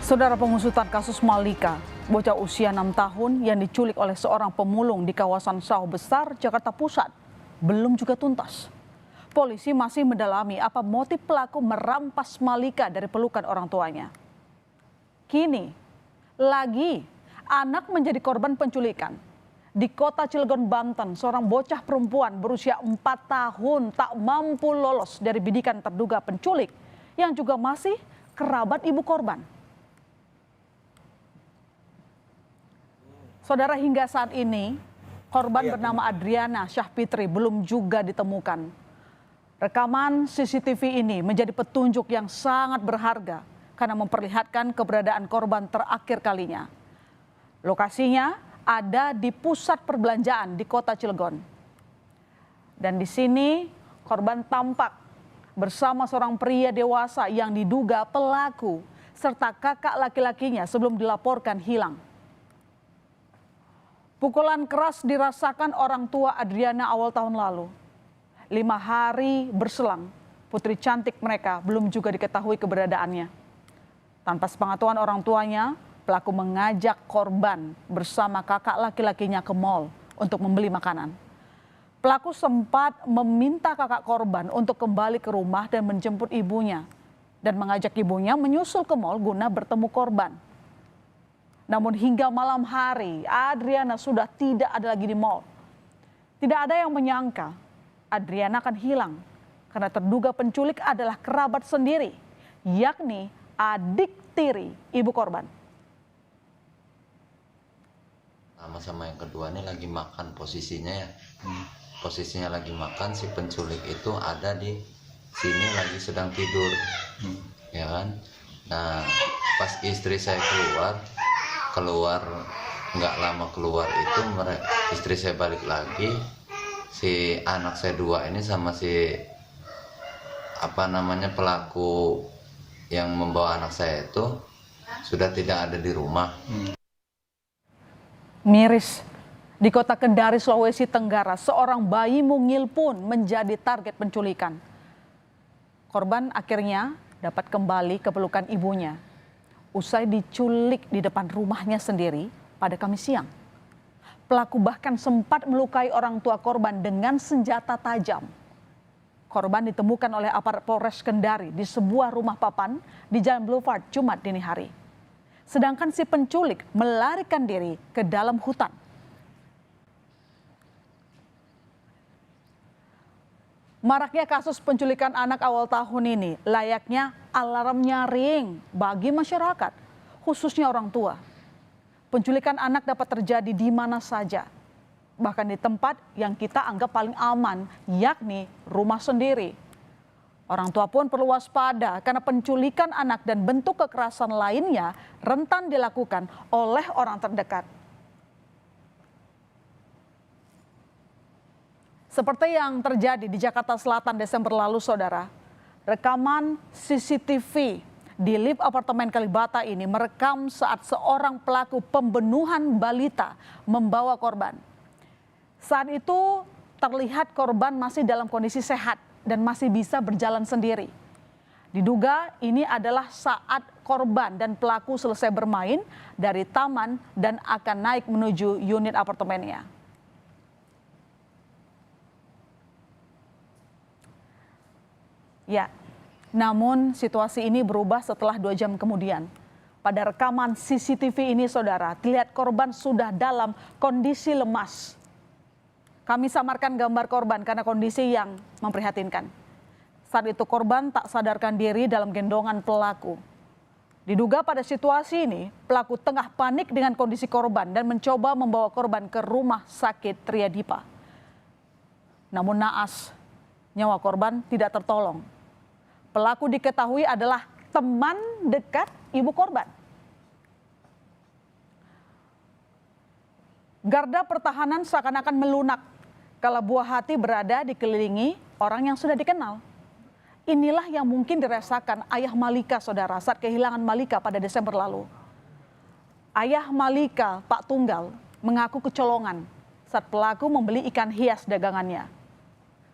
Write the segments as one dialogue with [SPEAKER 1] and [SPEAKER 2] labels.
[SPEAKER 1] Saudara, pengusutan kasus Malika, bocah usia 6 tahun yang diculik oleh seorang pemulung di kawasan Sawah Besar, Jakarta Pusat, belum juga tuntas. Polisi masih mendalami apa motif pelaku merampas Malika dari pelukan orang tuanya. Kini, lagi anak menjadi korban penculikan. Di kota Cilegon, Banten, seorang bocah perempuan berusia 4 tahun tak mampu lolos dari bidikan terduga penculik yang juga masih kerabat ibu korban. Saudara, hingga saat ini korban bernama Adriana Syahfitri belum juga ditemukan. Rekaman CCTV ini menjadi petunjuk yang sangat berharga karena memperlihatkan keberadaan korban terakhir kalinya. Lokasinya ada di pusat perbelanjaan di kota Cilegon. Dan di sini korban tampak bersama seorang pria dewasa yang diduga pelaku serta kakak laki-lakinya sebelum dilaporkan hilang. Pukulan keras dirasakan orang tua Adriana awal tahun lalu. 5 hari berselang, putri cantik mereka belum juga diketahui keberadaannya. Tanpa sepengetahuan orang tuanya, pelaku mengajak korban bersama kakak laki-lakinya ke mal untuk membeli makanan. Pelaku sempat meminta kakak korban untuk kembali ke rumah dan menjemput ibunya, dan mengajak ibunya menyusul ke mal guna bertemu korban. Namun hingga malam hari, Adriana sudah tidak ada lagi di mal. Tidak ada yang menyangka Adriana akan hilang karena terduga penculik adalah kerabat sendiri, yakni adik tiri ibu korban.
[SPEAKER 2] Sama yang kedua ini lagi makan posisinya ya. Posisinya lagi makan, si penculik itu ada di sini lagi sedang tidur. Ya kan? Nah, pas istri saya keluar nggak lama keluar itu istri saya balik lagi, si anak saya 2 ini sama si pelaku yang membawa anak saya itu sudah tidak ada di rumah.
[SPEAKER 1] Miris, di kota Kendari, Sulawesi Tenggara, seorang bayi mungil pun menjadi target penculikan. Korban akhirnya dapat kembali ke pelukan ibunya usai diculik di depan rumahnya sendiri pada Kamis siang. Pelaku bahkan sempat melukai orang tua korban dengan senjata tajam. Korban ditemukan oleh aparat Polres Kendari di sebuah rumah papan di Jalan Boulevard Jumat dini hari. Sedangkan si penculik melarikan diri ke dalam hutan. Maraknya kasus penculikan anak awal tahun ini layaknya alarm nyaring bagi masyarakat, khususnya orang tua. Penculikan anak dapat terjadi di mana saja, bahkan di tempat yang kita anggap paling aman, yakni rumah sendiri. Orang tua pun perlu waspada karena penculikan anak dan bentuk kekerasan lainnya rentan dilakukan oleh orang terdekat. Seperti yang terjadi di Jakarta Selatan Desember lalu, saudara. Rekaman CCTV di lift apartemen Kalibata ini merekam saat seorang pelaku pembunuhan balita membawa korban. Saat itu terlihat korban masih dalam kondisi sehat dan masih bisa berjalan sendiri. Diduga ini adalah saat korban dan pelaku selesai bermain dari taman dan akan naik menuju unit apartemennya. Ya, namun situasi ini berubah setelah 2 jam kemudian. Pada rekaman CCTV ini, saudara, terlihat korban sudah dalam kondisi lemas. Kami samarkan gambar korban karena kondisi yang memprihatinkan. Saat itu korban tak sadarkan diri dalam gendongan pelaku. Diduga pada situasi ini, pelaku tengah panik dengan kondisi korban dan mencoba membawa korban ke rumah sakit Triadipa. Namun naas, nyawa korban tidak tertolong. Pelaku diketahui adalah teman dekat ibu korban. Garda pertahanan seakan-akan melunak kalau buah hati berada dikelilingi orang yang sudah dikenal. Inilah yang mungkin dirasakan ayah Malika, saudara, saat kehilangan Malika pada Desember lalu. Ayah Malika, Pak Tunggal, mengaku kecolongan saat pelaku membeli ikan hias dagangannya.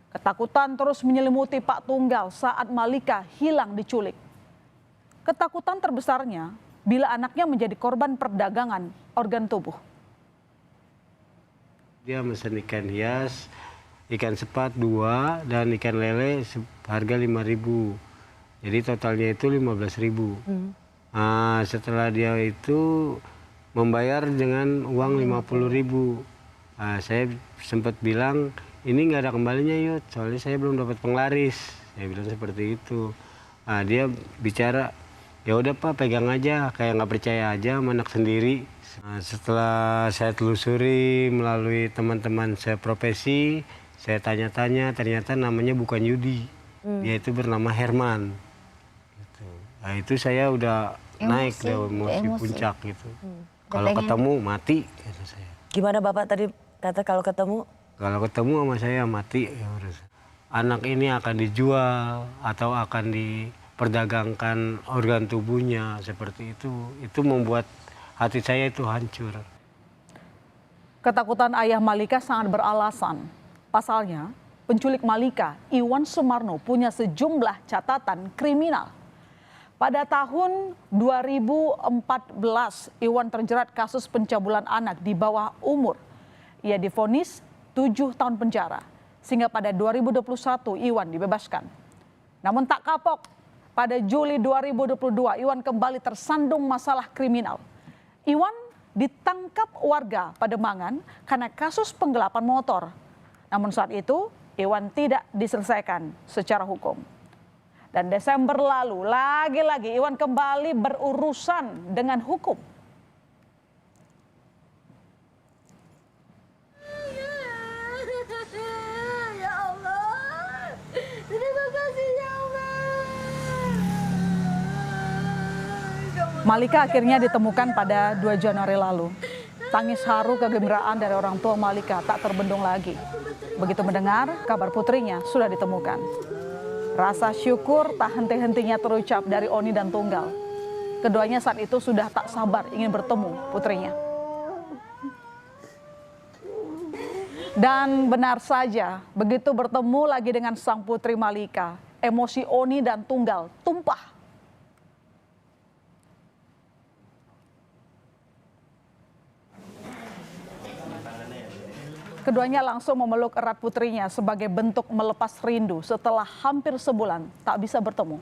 [SPEAKER 1] Ketakutan terus menyelimuti Pak Tunggal saat Malika hilang diculik. Ketakutan terbesarnya bila anaknya menjadi korban perdagangan organ tubuh.
[SPEAKER 3] Dia mesen ikan hias, ikan sepat 2, dan ikan lele harga 5.000. Jadi totalnya itu 15.000. Nah, setelah dia itu membayar dengan uang 50.000. Nah, saya sempat bilang, ini nggak ada kembalinya Yud, soalnya saya belum dapat penglaris. Saya bilang seperti itu. Nah, dia bicara, ya udah Pak, pegang aja, kayak nggak percaya aja sama anak sendiri. Nah, setelah saya telusuri melalui teman-teman saya profesi, saya tanya-tanya, ternyata namanya bukan Yudi, dia itu bernama Herman. Gitu. Nah, itu saya udah naik dari emosi puncak gitu. Kalau ketemu mati, kata saya.
[SPEAKER 4] Gimana Bapak tadi kata kalau ketemu?
[SPEAKER 3] Kalau ketemu sama saya mati. Ya udah. Anak ini akan dijual atau akan diperdagangkan organ tubuhnya seperti itu. Itu membuat hati saya itu hancur.
[SPEAKER 1] Ketakutan ayah Malika sangat beralasan. Pasalnya, penculik Malika, Iwan Sumarno, punya sejumlah catatan kriminal. Pada tahun 2014, Iwan terjerat kasus pencabulan anak di bawah umur. Ia divonis 7 tahun penjara, sehingga pada 2021 Iwan dibebaskan. Namun tak kapok, pada Juli 2022 Iwan kembali tersandung masalah kriminal. Iwan ditangkap warga Pademangan karena kasus penggelapan motor. Namun saat itu Iwan tidak diselesaikan secara hukum. Dan Desember lalu lagi-lagi Iwan kembali berurusan dengan hukum.
[SPEAKER 5] Ya Allah, terima kasih ya Allah.
[SPEAKER 1] Malika akhirnya ditemukan pada 2 Januari lalu. Tangis haru kegembiraan dari orang tua Malika tak terbendung lagi. Begitu mendengar kabar putrinya sudah ditemukan. Rasa syukur tak henti-hentinya terucap dari Oni dan Tunggal. Keduanya saat itu sudah tak sabar ingin bertemu putrinya. Dan benar saja, begitu bertemu lagi dengan sang putri Malika, emosi Oni dan Tunggal tumpah. Keduanya langsung memeluk erat putrinya sebagai bentuk melepas rindu setelah hampir sebulan tak bisa bertemu.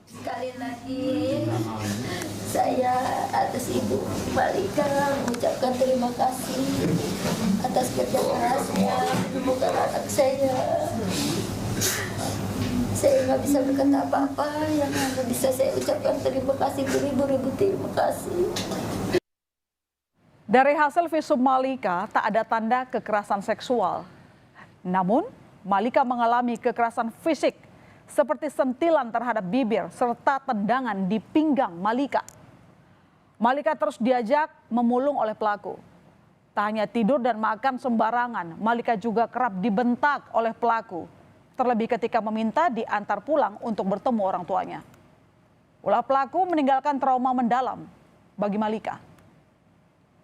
[SPEAKER 5] Sekali lagi saya atas Ibu Malika mengucapkan terima kasih atas kerja kerasnya menemukan anak saya. Saya nggak bisa berkata apa-apa, yang hanya bisa saya ucapkan terima kasih beribu-ribu terima kasih.
[SPEAKER 1] Dari hasil visum Malika tak ada tanda kekerasan seksual. Namun Malika mengalami kekerasan fisik seperti sentilan terhadap bibir serta tendangan di pinggang Malika. Malika terus diajak memulung oleh pelaku. Tak hanya tidur dan makan sembarangan, Malika juga kerap dibentak oleh pelaku. Terlebih ketika meminta diantar pulang untuk bertemu orang tuanya. Ulah pelaku meninggalkan trauma mendalam bagi Malika.